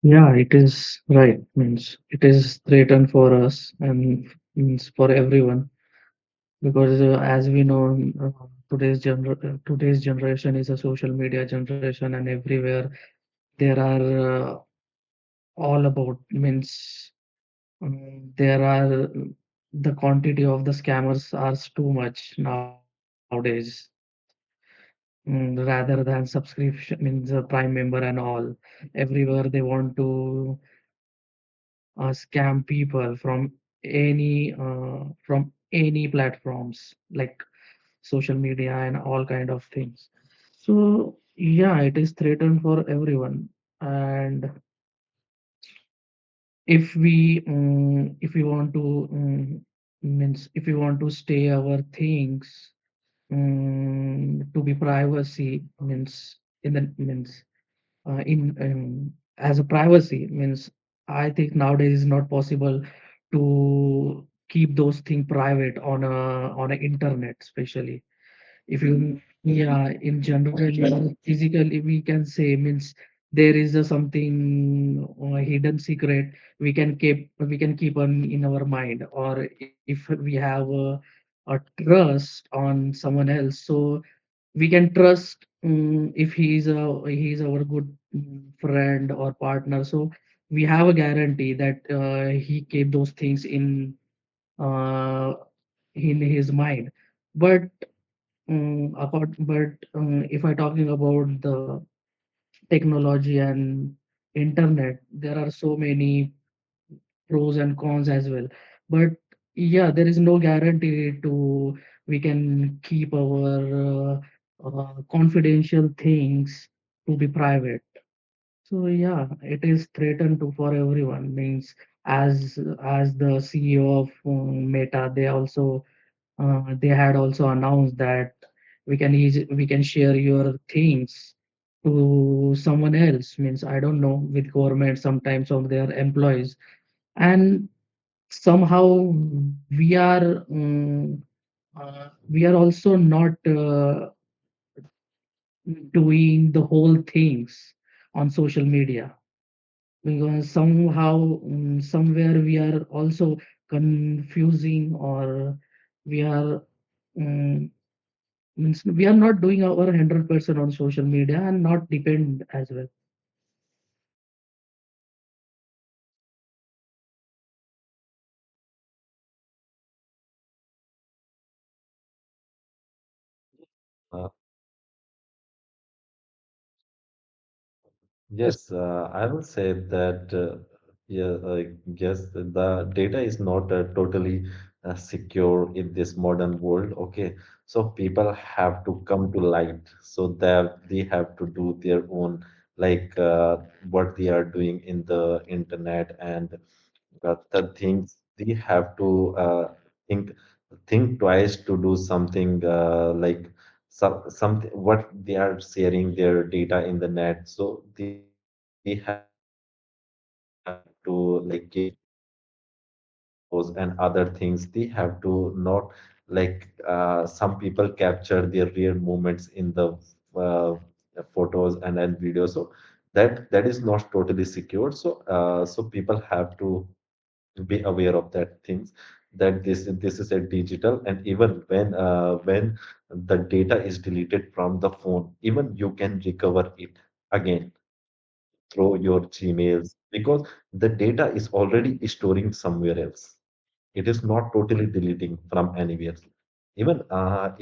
Yeah, it is right. Means it is threatened for us and means for everyone because as we know, today's generation is a social media generation, and everywhere there are all about means there are the quantity of the scammers are too much nowadays. Rather than subscription means a prime member and all, everywhere they want to scam people from any platforms like social media and all kind of things. So yeah, it is threatened for everyone. And if we want to means if we want to stay our things to be privacy means in the means in as a privacy means I think nowadays is not possible to keep those things private on a internet, especially if you yeah in general physically we can say means there is a something hidden secret we can keep on in our mind, or if we have a trust on someone else, so we can trust if he is our good friend or partner, so we have a guarantee that he keep those things uh, in his mind. But if I talking about the technology and internet, there are so many pros and cons as well. But yeah, there is no guarantee to we can keep our confidential things to be private. So yeah, it is threatened to for everyone. Means as the CEO of Meta, they had also announced that we can share your things to someone else. Means I don't know, with government sometimes of their employees, and somehow we are we are also not doing the whole things on social media, because somehow somewhere we are also confusing, or we are um, means we are not doing our 100% on social media and not depend as well. Uh, Yes, I will say that yeah, yes, the data is not totally secure in this modern world. Okay, so people have to come to light so that they have to do their own, like what they are doing in the internet, and the things they have to think think twice to do something like something what they are sharing their data in the net. So they have to like keep photos and other things. They have to not like some people capture their real moments in the uh, photos and videos. So that is not totally secure. So so people have to be aware of that things, that this is a digital, and even when the data is deleted from the phone, even you can recover it again through your Gmails, because the data is already storing somewhere else. It is not totally deleting from anywhere. Even not,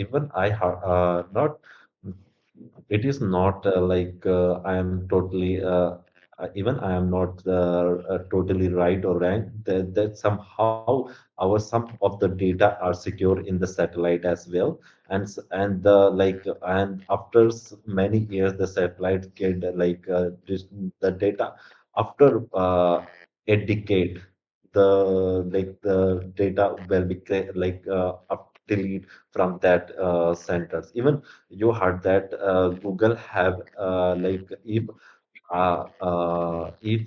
it is not like I am totally even I am not totally right or wrong. That somehow our some of the data are secure in the satellite as well, and the like, and after many years the satellite get the data after a decade, the the data will be up delete from that centers. Even you heard that Google have if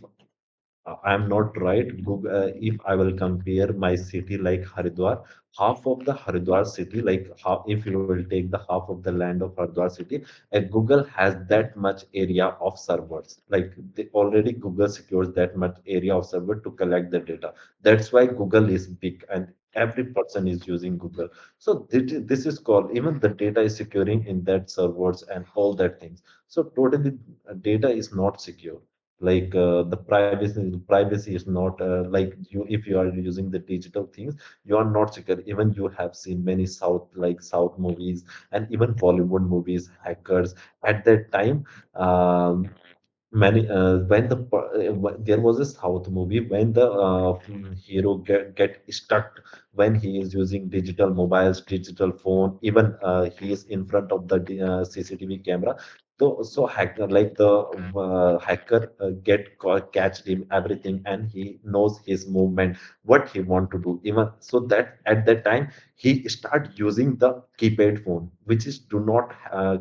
I'm not right. Google, if I will compare my city like Haridwar, half of the Haridwar city, like half, if you will take the half of the land of Haridwar city, Google has that much area of servers. Like they, already Google secures that much area of server to collect the data. That's why Google is big and every person is using Google. So this is called, even the data is securing in that servers and all that things. So totally data is not secure. Like the privacy is not like you, if you are using the digital things, you are not secure. Even you have seen many south movies and even Bollywood movies, hackers at that time. Many when there was a south movie when the hero get stuck when he is using digital mobiles, digital phone, even he is in front of the CCTV camera. So hacker, like the hacker catched him everything, and he knows his movement, what he want to do. Even so that at that time he start using the keypad phone, which is do not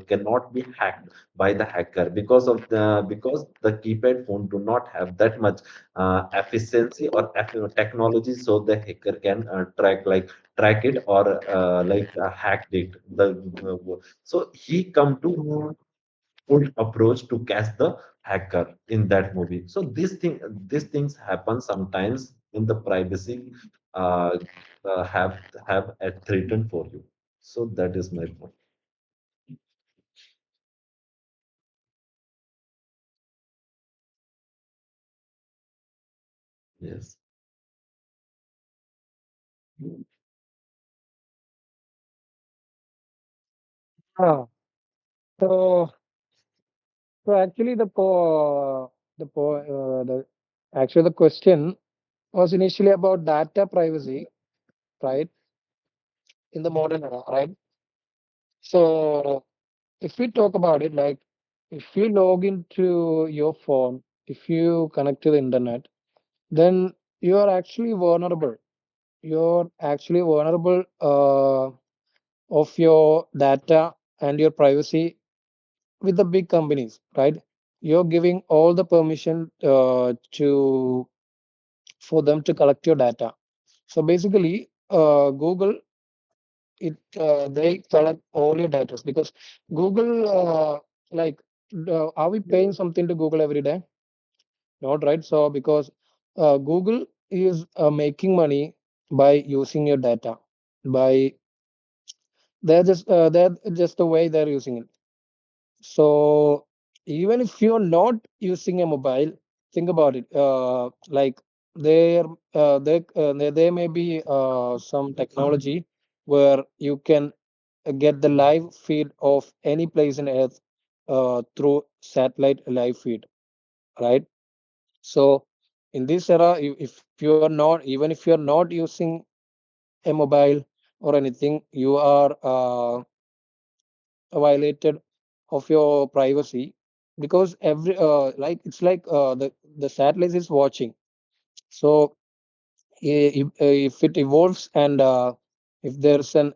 cannot be hacked by the hacker, because the keypad phone do not have that much efficiency or technology, so the hacker can track it or hack it. So he come to good approach to catch the hacker in that movie. So these things happen sometimes in the privacy, uh, have a threatened for you. So that is my point. Yes. Ah, so so actually the actually the question was initially about data privacy, right? In the modern era, right? So if we talk about it, like if you log into your phone, if you connect to the internet, then you are actually vulnerable. You're actually vulnerable of your data and your privacy with the big companies, right? You're giving all the permission to for them to collect your data. So basically, Google, they collect all your data because Google, like, are we paying something to Google every day? Not right. So because Google is making money by using your data. By they're just the way they're using it. So even if you're not using a mobile, think about it. There, there may be some technology where you can get the live feed of any place in Earth through satellite live feed, right? So in this era, if you're not, even if you're not using a mobile or anything, you are violated of your privacy because every it's like the satellite is watching. So if it evolves and if there's an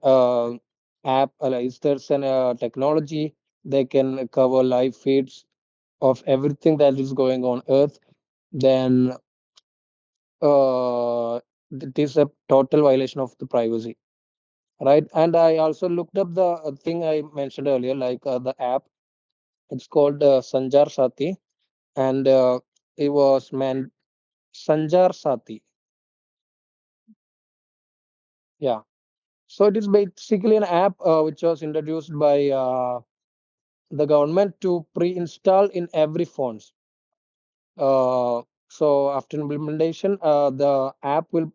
app, if there's an technology, they can cover live feeds of everything that is going on Earth, then uh, it is a total violation of the privacy, right? And I also looked up the thing I mentioned earlier, like the app. It's called Sanjar Sati, and it was meant Sanjar Sati. Yeah. So it is basically an app which was introduced by the government to pre-install in every phones. So after implementation, the app will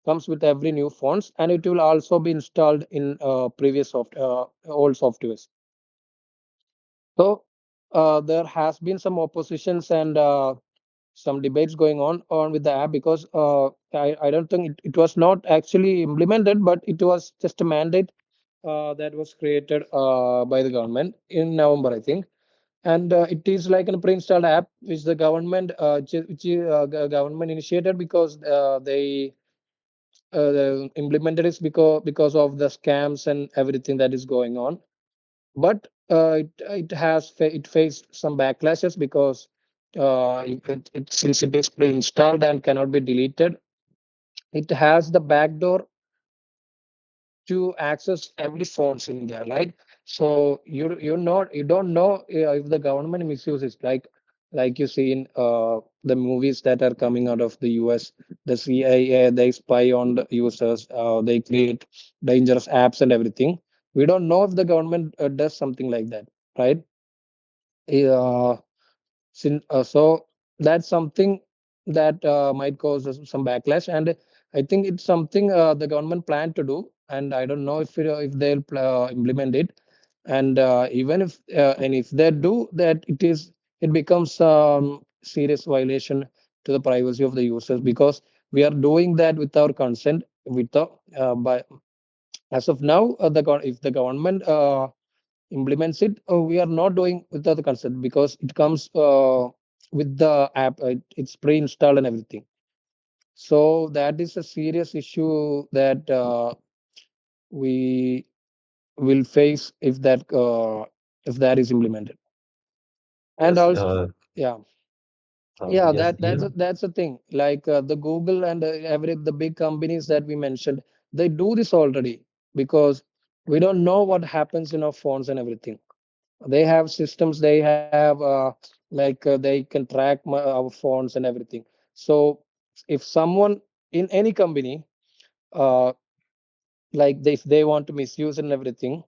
comes with every new phones, and it will also be installed in old softwares. So there has been some oppositions and some debates going on with the app because I don't think it was not actually implemented, but it was just a mandate that was created by the government in November, I think. And it is like a pre-installed app which the government government initiated because they implemented it because of the scams and everything that is going on. But it faced some backlashes because since it is pre-installed and cannot be deleted, it has the backdoor to access every phones in India, right? So you don't know if the government misuses, like you see in the movies that are coming out of the US, the CIA, they spy on the users, they create dangerous apps and everything. We don't know if the government does something like that, right? Uh, so that's something that might cause us some backlash, and I think it's something the government plan to do, and I don't know if they'll implement it. And even if they do that, it becomes serious violation to the privacy of the users, because we are doing that with our consent, with the by as of now, if the government implements it, we are not doing without the consent, because it comes with the app. It's pre-installed and everything. So that is a serious issue that we will face if that is implemented. And Yes, also, yeah, yeah, yes, that's a thing. Like the Google and every the big companies that we mentioned, they do this already, because we don't know what happens in our phones and everything. They have systems, they have they can track our phones and everything. So if someone in any company, uh, if they want to misuse and everything,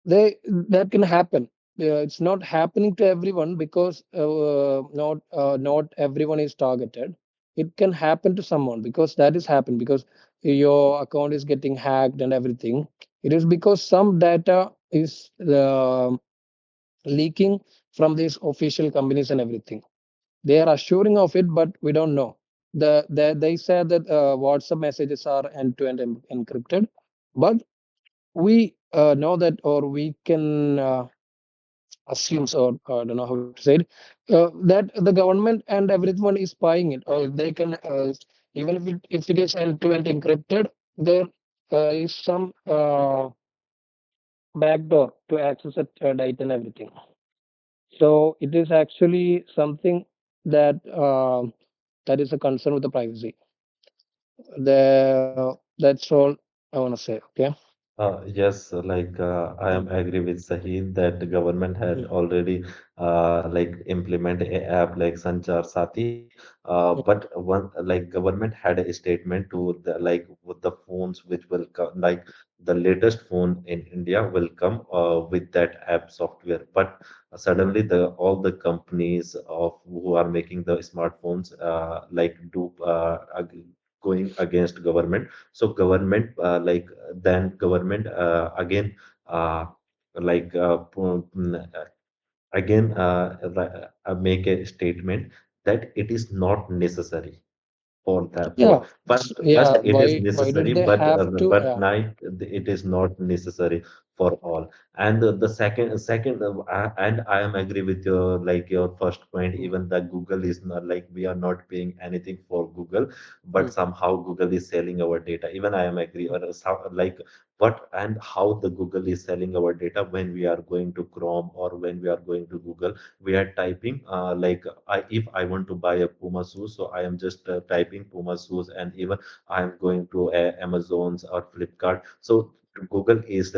they that can happen. It's not happening to everyone, because not everyone is targeted. It can happen to someone, because that is happened, because your account is getting hacked and everything. It is because some data is leaking from these official companies and everything. They are assuring of it, but we don't know. They said that WhatsApp messages are end-to-end encrypted, but we know that, or we can assume, or I don't know how to say it, that the government and everyone is spying it, or they can even if it is end-to-end encrypted, there is some backdoor to access it, data and everything. So it is actually something that that is a concern with the privacy. That's all I want to say. Okay. Yes, I am agree with Sahid that the government had Mm, already implement a app like Sanchar Sati, mm, but one like government had a statement to the with the phones which will come, like the latest phone in India will come with that app software, but suddenly the all the companies of who are making the smartphones going against government. So government then government again uh, like again make a statement that it is not necessary for that yeah. for first Yeah. it is Why did necessary they have to? but now it is not necessary for all. And the second and I am agree with your your first point. Mm, Even the Google is not like we are not paying anything for Google, but mm, somehow Google is selling our data. Even I am agree or what and how the Google is selling our data. When we are going to Chrome or when we are going to Google, we are typing if I want to buy a Puma shoes, so I am just typing Puma shoes, and even I am going to Amazon's or Flipkart. So Google is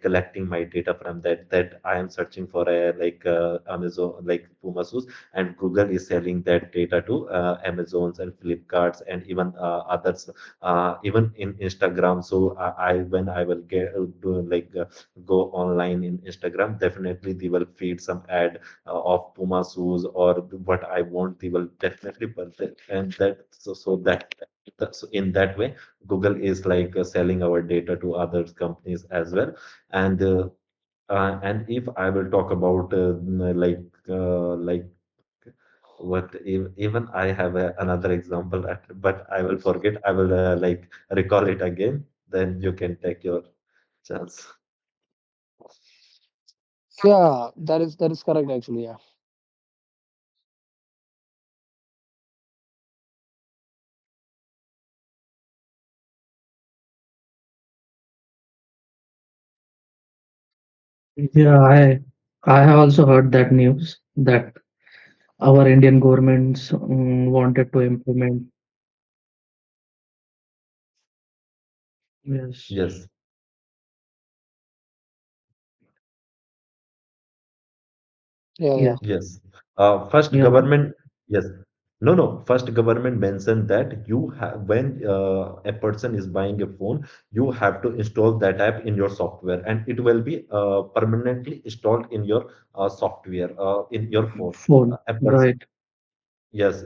collecting my data from that I am searching for a Amazon like Puma shoes, and Google is selling that data to Amazons and Flipkarts and even others, even in Instagram. So I when I will get go online in Instagram, definitely they will feed some ad of Puma shoes or what I want, they will definitely put it. And that so in that way, Google is selling our data to other companies as well. And if I will talk about even I have another example, but I will forget. I will recall it again. Then you can take your chance. yeah. That is correct, actually. Yeah. Yeah, I have also heard that news that our Indian governments wanted to implement. Yes. Yes. Yeah, yeah. Yes. Yes. First Yeah, but government, yes. No, no. First government mentioned that you have when a person is buying a phone, you have to install that app in your software, and it will be permanently installed in your software in your phone. phone, A person. right? Yes,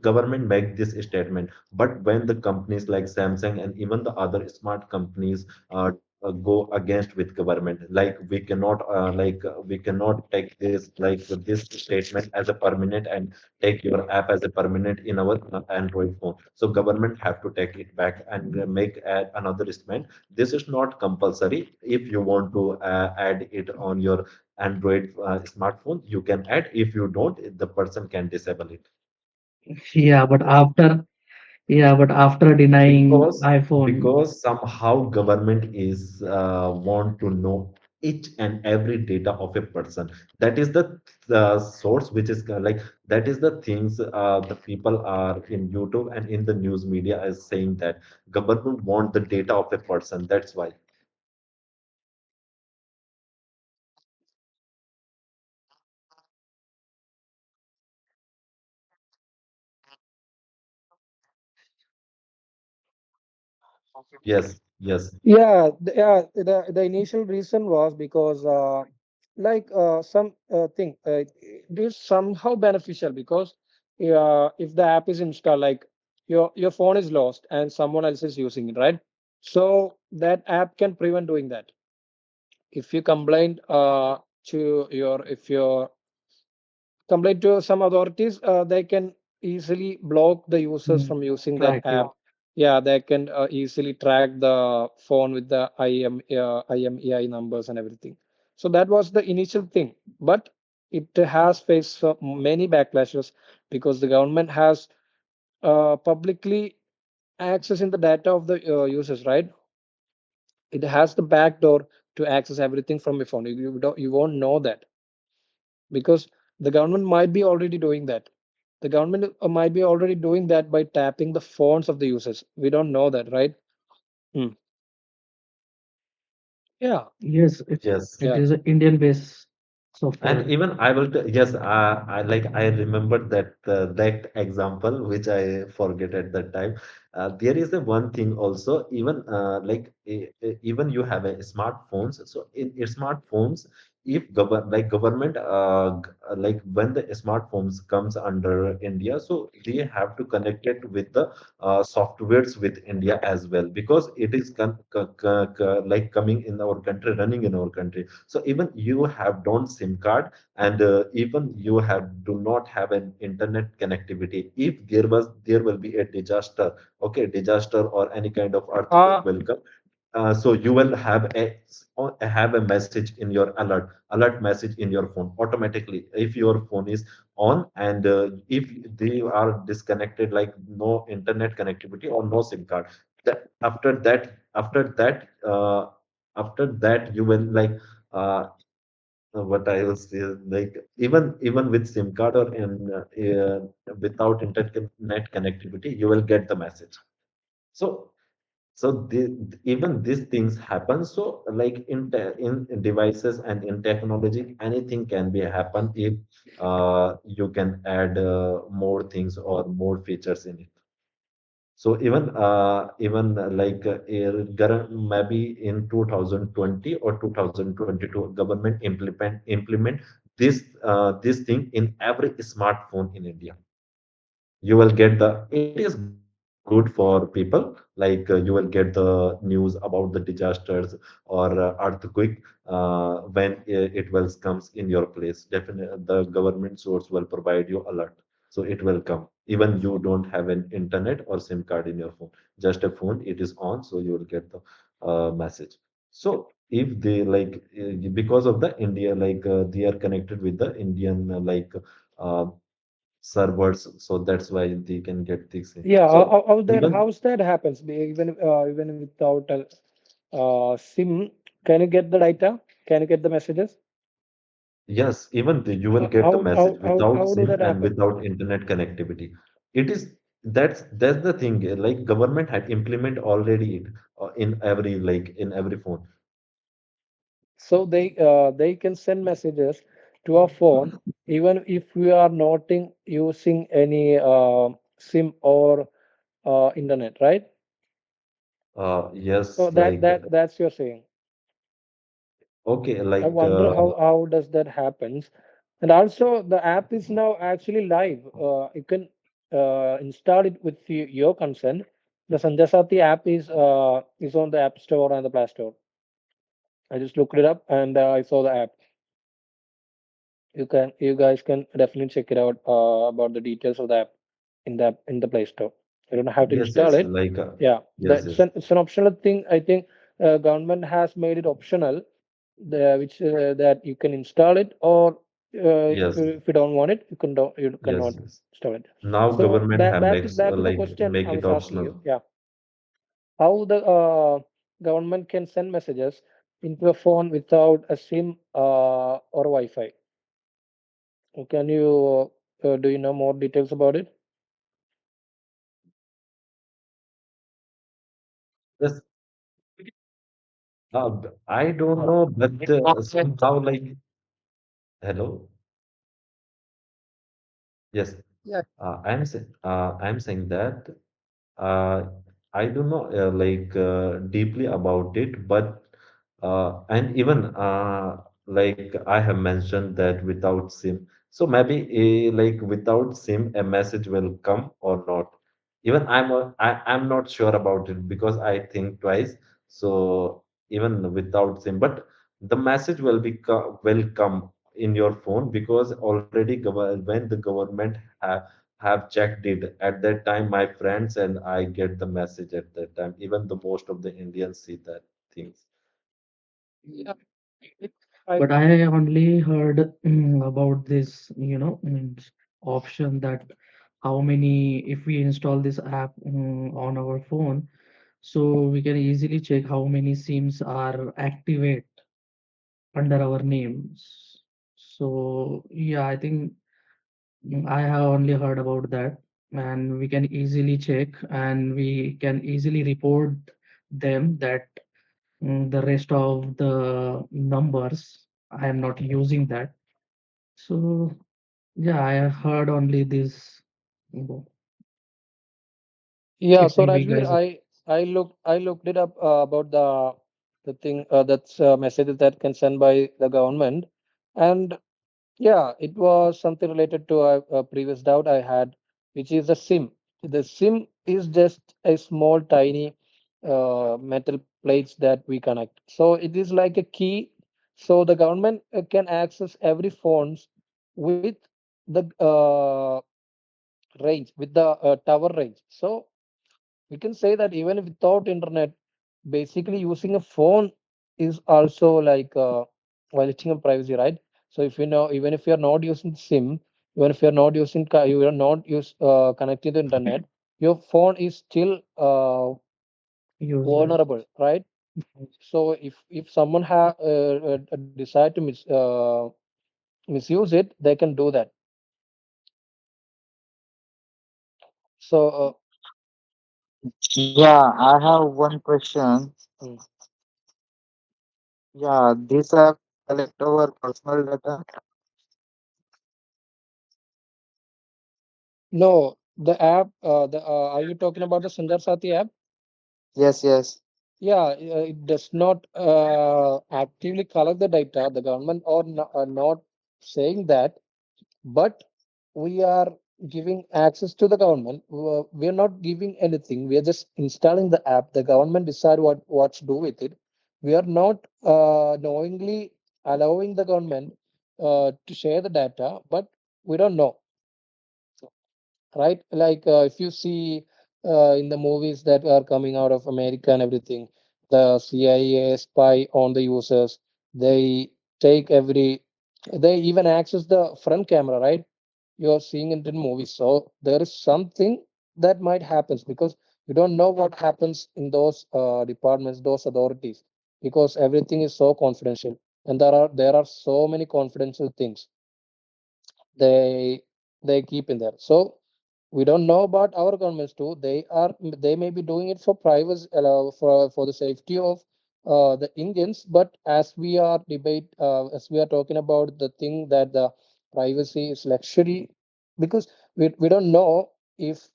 government make this statement, but when the companies like Samsung and even the other smart companies go against with government, like we cannot take this statement as a permanent and take your app as a permanent in our Android phone. So government have to take it back and make another statement. This is not compulsory. If you want to add it on your Android smartphone, you can add. If you don't, the person can disable it. Yeah, but after yeah, but after denying because iPhone, because somehow government is want to know each and every data of a person. That is the source which is that is the things the people are in YouTube and in the news media is saying that government want the data of a person. That's why. Yes, yes, Yeah, the initial reason was because some thing it is somehow beneficial because if the app is installed, like your phone is lost and someone else is using it, right? So that app can prevent doing that. If you complain to your if your complain to some authorities, they can easily block the users mm, from using that track, yeah. app. Yeah, they can easily track the phone with the IMEI numbers and everything. So that was the initial thing, but it has faced many backlashes because the government has publicly accessing the data of the users, right? It has the back door to access everything from your phone. You won't know that because the government might be already doing that. The government might be already doing that by tapping the phones of the users. We don't know that, right? Hmm. Yeah, Yes, yes. it yeah. is an Indian-based And software. even I will, yes, I remember that example which I forget at that time. There is a one thing also, even even you have a smartphones. So in smartphones, if government when the smartphones comes under India, so they have to connect it with the softwares with India as well because it is coming in our country, running in our country. So even you have don't SIM card and even you have do not have an internet connectivity. If there will be a disaster, okay, disaster or any kind of earthquake Uh, will come. So you will have a message in your alert message in your phone automatically if your phone is on and if they are disconnected like no internet connectivity or no SIM card. That, after that you will uh, what I was like even with SIM card or without internet connectivity, you will get the message. So even these things happen. So like in devices and in technology, anything can be happen if you can add more things or more features in it. So maybe in 2020 or 2022, government implement this thing in every smartphone in India. You will get the it is good for people you will get the news about the disasters or earthquake when it will comes in your place. Definitely the government source will provide you alert, so it will come even you don't have an internet or SIM card in your phone, just a phone it is on, so you will get the message. So if they because of the India they are connected with the Indian uh, servers, so that's why they can get this thing. yeah. So even How's that happens? Even without a SIM, can you get the data? Can you get the messages? Yes, even you will get the message without How do SIM that and happen? without internet connectivity. It is that's the thing. Like government had implement already it in every in every phone. So they can send messages to our phone even if we are not using any SIM or internet, right? So Yes, that's your saying. okay, I wonder how does that happens. And also the app is now actually live. You can install it with your consent. The Sanjasati app is on the App Store and the Play Store. I just looked it up and I saw the app. You guys can definitely check it out about the details of the app in the Play Store. You don't have to yes, install yes, it. Yeah, yes, yes, it's an optional thing. I think government has made it optional, which that you can install it, or yes, if you don't want it, you yes, cannot yes. install it. Now So government have makes back to the question make I it was asking optional. you. Yeah, how the government can send messages into a phone without a SIM or Wi-Fi? Can you do you know more details about it? Yes, I don't know, but somehow hello, yes, Yeah. I'm saying that. Uh, I don't know deeply about it, but and even I have mentioned that without SIM, so maybe without SIM, a message will come or not. Even I'm not sure about it because I think twice. So even without SIM, but the message will come in your phone because already when the government have checked it at that time. My friends and I get the message at that time. Even the most of the Indians see that things. Yeah, it, I But I only heard about this, option that how many, if we install this app on our phone, so we can easily check how many SIMs are activate under our names. So yeah, I think I have only heard about that, and we can easily check and we can easily report them that the rest of the numbers I am not using that. So yeah, I have heard only this. Yeah, If so we Rajveer, guys, I looked it up about the thing that's messages that can send by the government, and yeah, it was something related to a previous doubt I had, which is the SIM. The SIM is just a small, tiny metal plates that we connect. So it is like a key. So the government can access every phones with the range, with the tower range. So we can say that even without internet, basically using a phone is also like violating of privacy, right? So if you know, even if you're not using SIM, even if you're not you are not connecting to internet, your phone is still useless. vulnerable, right? So if someone decide to misuse it, they can do that. So Yeah, I have one question. mm, Yeah, this app collect our personal data. no, the app, the are you talking about the Sundar Sati app? Yes, yes. Yeah, it does not actively collect the data. The government are not saying that, but we are giving access to the government. We are not giving anything. We are just installing the app. The government decide what to do with it. We are not knowingly allowing the government to share the data, but we don't know, right? Like if you see in the movies that are coming out of America and everything, the CIA spy on the users. They take they even access the front camera, right? You're seeing it in movies. So there is something that might happen because you don't know what happens in those departments, those authorities, because everything is so confidential. and there are so many confidential things they they keep in there. So we don't know about our governments too. They may be doing it for privacy, for the safety of the Indians. But as we are talking about the thing that the privacy is luxury, because we don't know if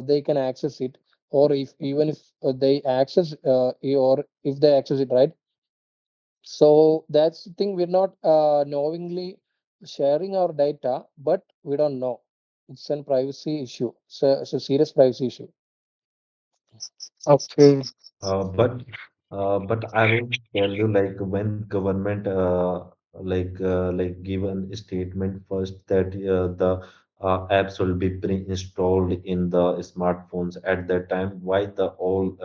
they can access it, or if even if they access or if they access it, right? So that's the thing. We're not knowingly sharing our data, but we don't know. It's a privacy issue. It's a serious privacy issue. Okay. But I will tell you, like when government like given a statement first that the apps will be pre-installed in the smartphones at that time, why the all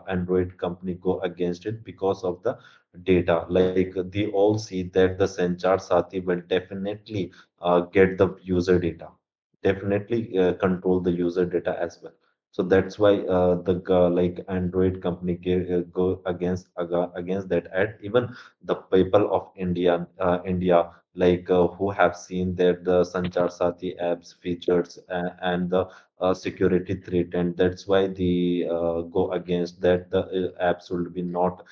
Android company go against it? Because of the data. Like they all see that the Sanchar Sati will definitely get the user data, definitely control the user data as well. So that's why like Android company go against that. And even the people of India, like who have seen that the Sanchar Sati apps features and the security threat, and that's why they go against that. The apps will be not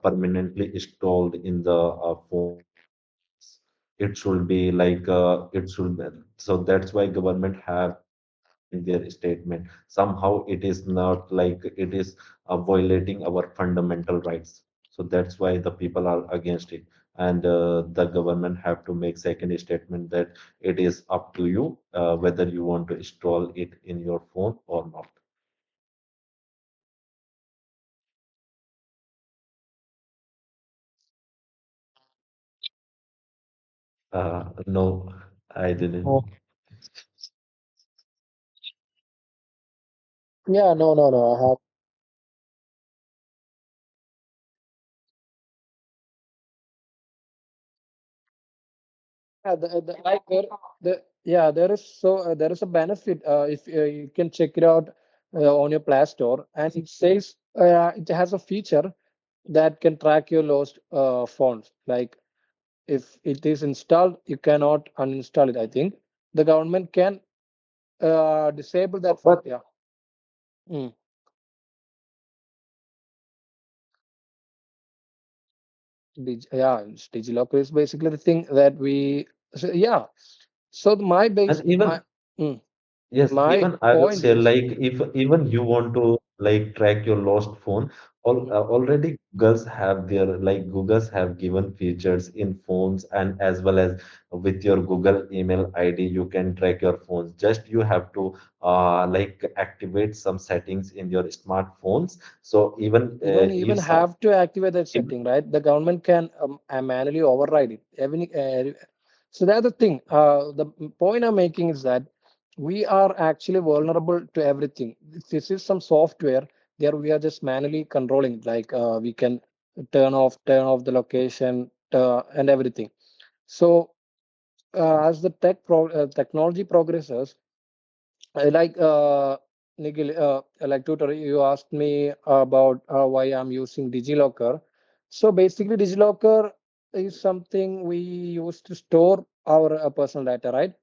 permanently installed in the phones. It should be like it should be, so that's why government have in their statement. Somehow it is not like it is violating our fundamental rights. So that's why the people are against it. And the government have to make second statement that it is up to you whether you want to install it in your phone or not. No, I Oh, didn't. Yeah, no, no, no. I have. Yeah, like there is there is a benefit if you can check it out on your Play Store, and it says it has a feature that can track your lost phones. Like if it is installed, you cannot uninstall it. I think the government can disable that. But Yeah. Mm. Yeah, DigiLocker is basically the thing that we. So, yeah. So my base, and even mm, yes, my even I will point say, is, like, if even you want to like track your lost phone, already Google's have their like Google's have given features in phones, and as well as with your Google email ID, you can track your phones. Just you have to like activate some settings in your smartphones. So even you don't even if some have to activate that if, setting, right? The government can manually override it. So that's the thing. The point I'm making is that we are actually vulnerable to everything. This is some software there. We are just manually controlling it. Like we can turn off the location and everything. So as the technology progresses, like Nikhil, like tutor, you asked me about why I'm using DigiLocker. So basically, DigiLocker is something we use to store our personal data, right?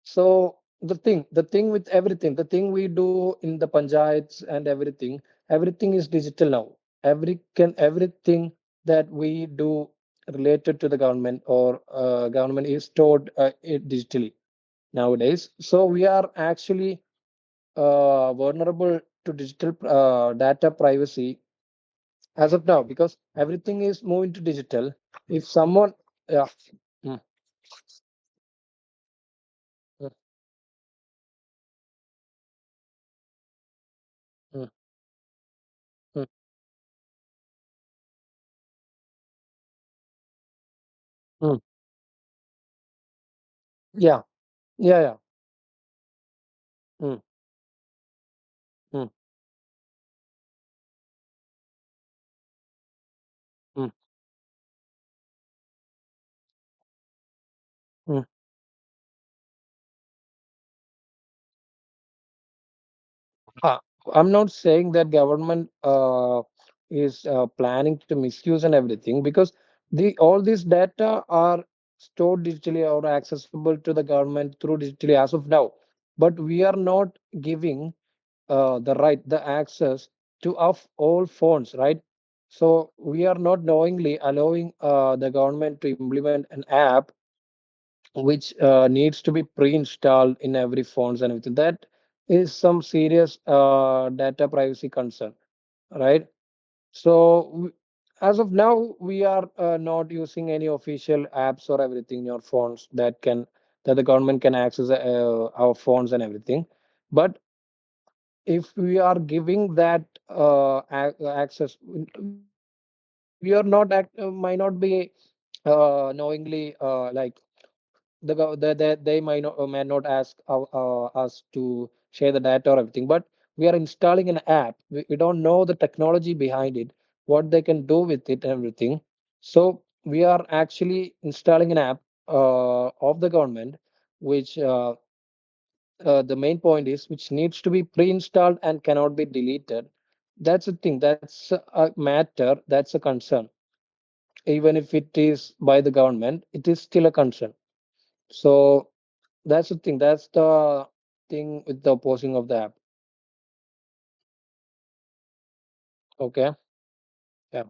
So the thing with everything, the thing we do in the panchayats and everything is digital now. Everything that we do related to the government or government is stored digitally nowadays. So we are actually vulnerable to digital data privacy as of now because everything is moving to digital. If someone, yeah, mm, mm, mm, mm, mm, yeah, yeah, yeah, mm, mm, mm, mm. Uh, I'm not saying that government. is planning to misuse and everything, because the all these data are stored digitally or accessible to the government through digitally as of now, but we are not giving the right, the access to of all phones, right? So we are not knowingly allowing the government to implement an app which needs to be pre-installed in every phones and everything. That is some serious data privacy concern, right? So as of now, we are not using any official apps or everything in your phones that the government can access our phones and everything. But if we are giving that access, we are not might not be knowingly like they may not ask us to share the data or everything, but we are installing an app. We don't know the technology behind it, what they can do with it and everything. So we are actually installing an app of the government, which the main point is which needs to be pre-installed and cannot be deleted. That's the thing. That's a matter. That's a concern. Even if it is by the government, it is still a concern. So that's the thing. That's the thing with the opposing of the app. Okay. Yeah.